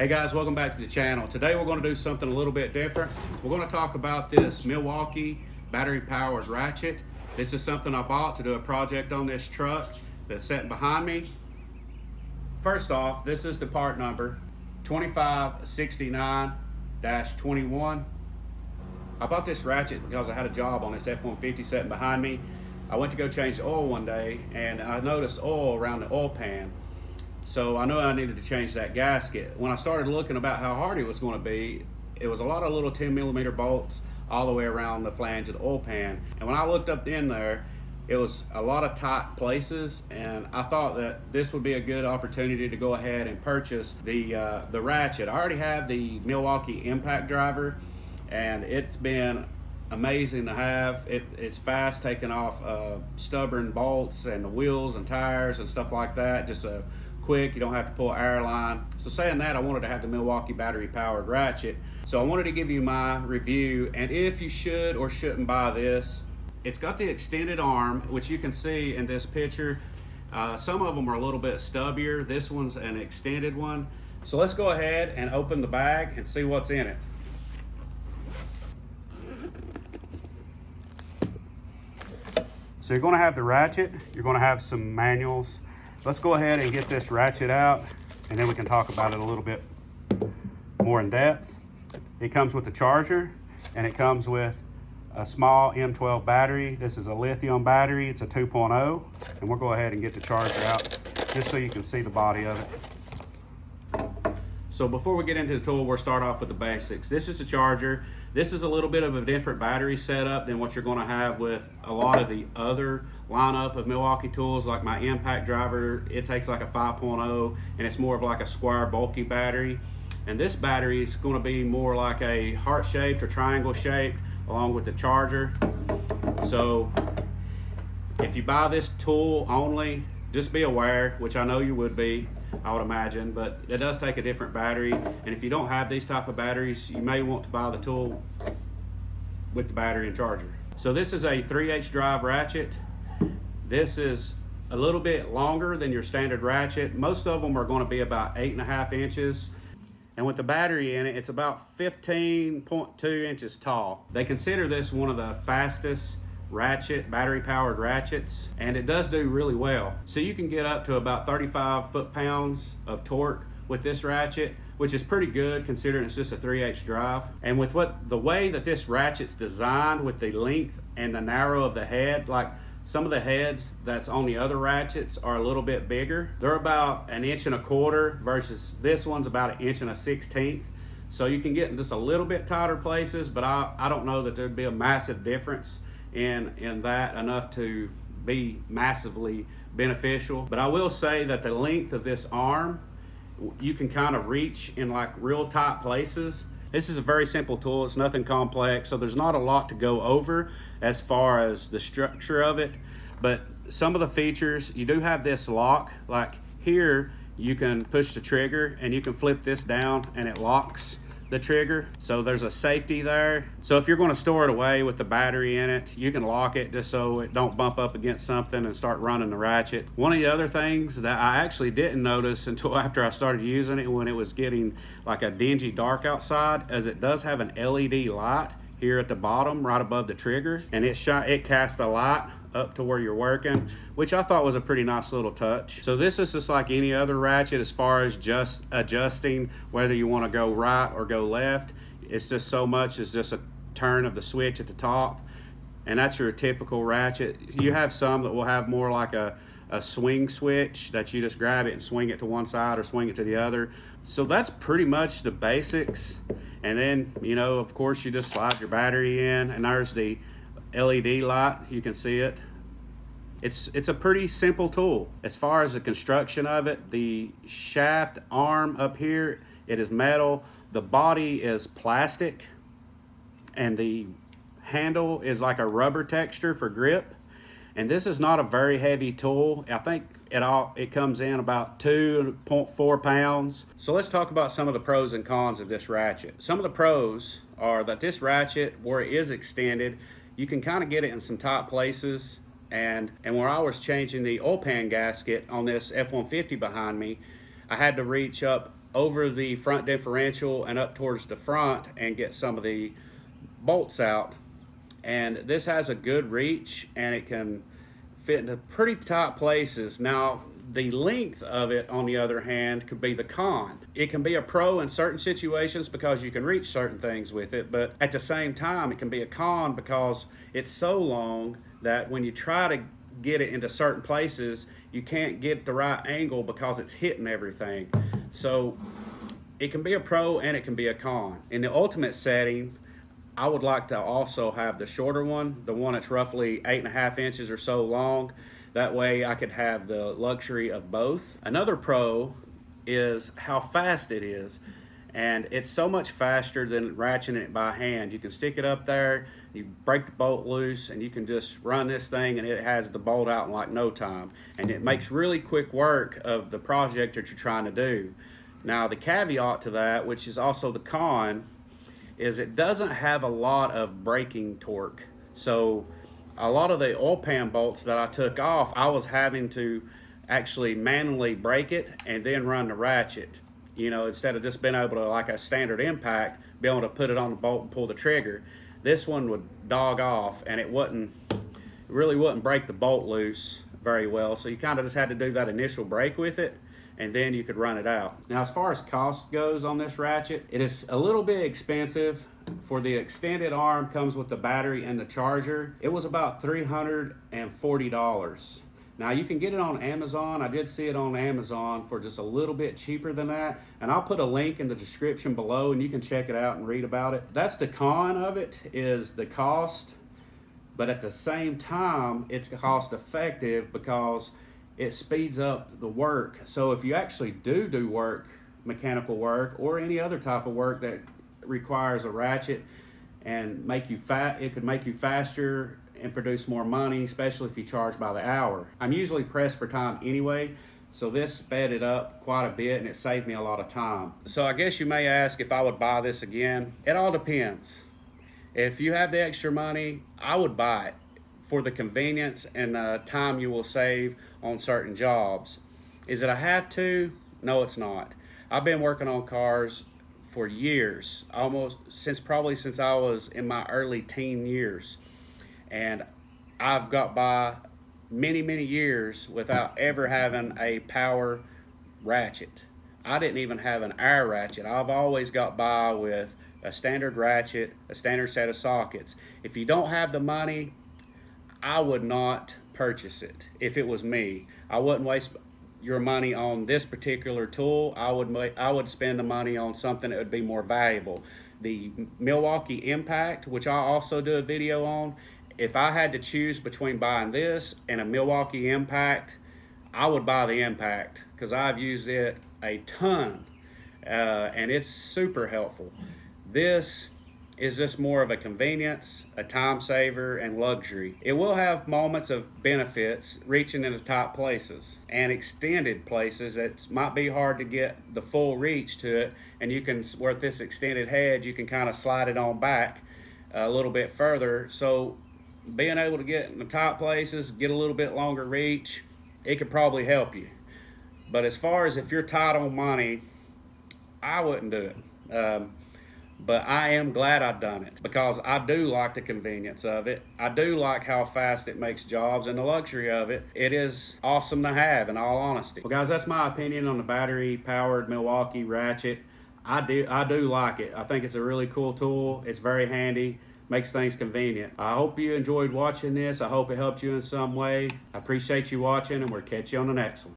Hey guys, welcome back to the channel. Today we're going to do something a little bit different. We're going to talk about this Milwaukee battery powered Ratchet. This is something I bought to do a project on this truck that's sitting behind me. First off, this is the part number 2569-21. I bought this Ratchet because I had a job on this F-150 sitting behind me. I went to go change the oil one day and I noticed oil around the oil pan. So I knew I needed to change that gasket. When I started looking about how hard it was going to be, it was a lot of little 10mm bolts all the way around the flange of the oil pan. And when I looked up in there, it was a lot of tight places, and I thought that this would be a good opportunity to go ahead and purchase the Ratchet. I already have the Milwaukee impact driver, and it's been amazing to have. It's fast taking off stubborn bolts and the wheels and tires and stuff like that. Just a quick, you don't have to pull air line. So saying that, I wanted to have the Milwaukee battery powered Ratchet. So I wanted to give you my review and if you should or shouldn't buy this. It's got the extended arm, which you can see in this picture. Some of them are a little bit stubbier. This one's an extended one. So let's go ahead and open the bag and see what's in it. So you're going to have the Ratchet, you're going to have some manuals. Let's go ahead and get this Ratchet out, and then we can talk about it a little bit more in depth. It comes with a charger, and it comes with a small M12 battery. This is a lithium battery. It's a 2.0, and we'll go ahead and get the charger out just so you can see the body of it. So before we get into the tool, we'll start off with the basics. This is the charger. This is a little bit of a different battery setup than what you're going to have with a lot of the other lineup of Milwaukee tools, like my impact driver. It takes like a 5.0, and it's more of like a square bulky battery. And this battery is going to be more like a heart-shaped or triangle-shaped along with the charger. So if you buy this tool only, just be aware, which I know you would be, I would imagine, but it does take a different battery. And if you don't have these type of batteries, you may want to buy the tool with the battery and charger. So this is a 3/8 drive Ratchet. This is a little bit longer than your standard Ratchet. Most of them are going to be about 8.5 inches. And with the battery in it, it's about 15.2 inches tall. They consider this one of the fastest Ratchet, battery powered Ratchets, and it does do really well. So you can get up to about 35 foot-pounds of torque with this Ratchet, which is pretty good considering it's just a 3/8 drive. And with the way that this Ratchet's designed, with the length and the narrow of the head, like some of the heads that's on the other Ratchets are a little bit bigger. They're about 1.25 inches versus this one's about 1.1 inches. So you can get in just a little bit tighter places, but I don't know that there'd be a massive difference in that enough to be massively beneficial. But I will say that the length of this arm, you can kind of reach in like real tight places. This is a very simple tool. It's nothing complex, so there's not a lot to go over as far as the structure of it. But some of the features, you do have this lock. Like here, you can push the trigger and you can flip this down and it locks the trigger. So there's a safety there. So if you're going to store it away with the battery in it, you can lock it just so it don't bump up against something and start running the Ratchet. One of the other things that I actually didn't notice until after I started using it, when it was getting like a dingy dark outside, is it does have an LED light here at the bottom right above the trigger, and it casts a light up to where you're working, which I thought was a pretty nice little touch. So this is just like any other Ratchet as far as just adjusting whether you want to go right or go left. It's just so much as just a turn of the switch at the top, and that's your typical Ratchet. You have some that will have more like a swing switch that you just grab it and swing it to one side or swing it to the other. So that's pretty much the basics. And then, you know, of course, you just slide your battery in, and there's the LED light. You can see it. It's a pretty simple tool. As far as the construction of it, the shaft arm up here, it is metal. The body is plastic, and the handle is like a rubber texture for grip. And this is not a very heavy tool. I think it comes in about 2.4 pounds. So let's talk about some of the pros and cons of this Ratchet. Some of the pros are that this Ratchet, where it is extended, you can kind of get it in some tight places. And where I was changing the oil pan gasket on this F-150 behind me, I had to reach up over the front differential and up towards the front and get some of the bolts out. And this has a good reach and it can fit into pretty tight places. Now, the length of it, on the other hand, could be the con. It can be a pro in certain situations because you can reach certain things with it, but at the same time, it can be a con because it's so long that when you try to get it into certain places, you can't get the right angle because it's hitting everything. So it can be a pro and it can be a con. In the ultimate setting, I would like to also have the shorter one, the one that's roughly 8.5 inches or so long. That way I could have the luxury of both. Another pro is how fast it is. And it's so much faster than ratcheting it by hand. You can stick it up there, you break the bolt loose, and you can just run this thing and it has the bolt out in like no time. And it makes really quick work of the project that you're trying to do. Now the caveat to that, which is also the con, is it doesn't have a lot of braking torque. So a lot of the oil pan bolts that I took off, I was having to actually manually brake it and then run the ratchet. You know, instead of just being able to, like a standard impact, be able to put it on the bolt and pull the trigger. This one would dog off and it really wouldn't break the bolt loose very well. So you kind of just had to do that initial brake with it and then you could run it out. Now, as far as cost goes on this ratchet, it is a little bit expensive. For the extended arm, comes with the battery and the charger. It was about $340. Now you can get it on Amazon. I did see it on Amazon for just a little bit cheaper than that. And I'll put a link in the description below and you can check it out and read about it. That's the con of it, is the cost. But at the same time, it's cost effective because it speeds up the work. So if you actually do work, mechanical work, or any other type of work that requires a ratchet and it could make you faster and produce more money, especially if you charge by the hour. I'm usually pressed for time anyway, so this sped it up quite a bit and it saved me a lot of time. So I guess you may ask if I would buy this again. It all depends. If you have the extra money, I would buy it for the convenience and the time you will save on certain jobs. Is it a have to? No, it's not. I've been working on cars for years, probably since I was in my early teen years. And I've got by many years without ever having a power ratchet. I didn't even have an air ratchet. I've always got by with a standard ratchet, a standard set of sockets. If you don't have the money, I would not purchase it. If it was me, I wouldn't waste your money on this particular tool. I would spend the money on something that would be more valuable. The Milwaukee Impact, which I also do a video on, if I had to choose between buying this and a Milwaukee Impact, I would buy the Impact because I've used it a ton and it's super helpful. This is just more of a convenience, a time saver, and luxury. It will have moments of benefits reaching into tight places and extended places that might be hard to get the full reach to it, and you can, with this extended head, you can kind of slide it on back a little bit further. So being able to get in the tight places, get a little bit longer reach, it could probably help you. But as far as if you're tight on money, I wouldn't do it. But I am glad I've done it because I do like the convenience of it. I do like how fast it makes jobs and the luxury of it. It is awesome to have, in all honesty. Well, guys, that's my opinion on the battery-powered Milwaukee ratchet. I do like it. I think it's a really cool tool. It's very handy, makes things convenient. I hope you enjoyed watching this. I hope it helped you in some way. I appreciate you watching, and we'll catch you on the next one.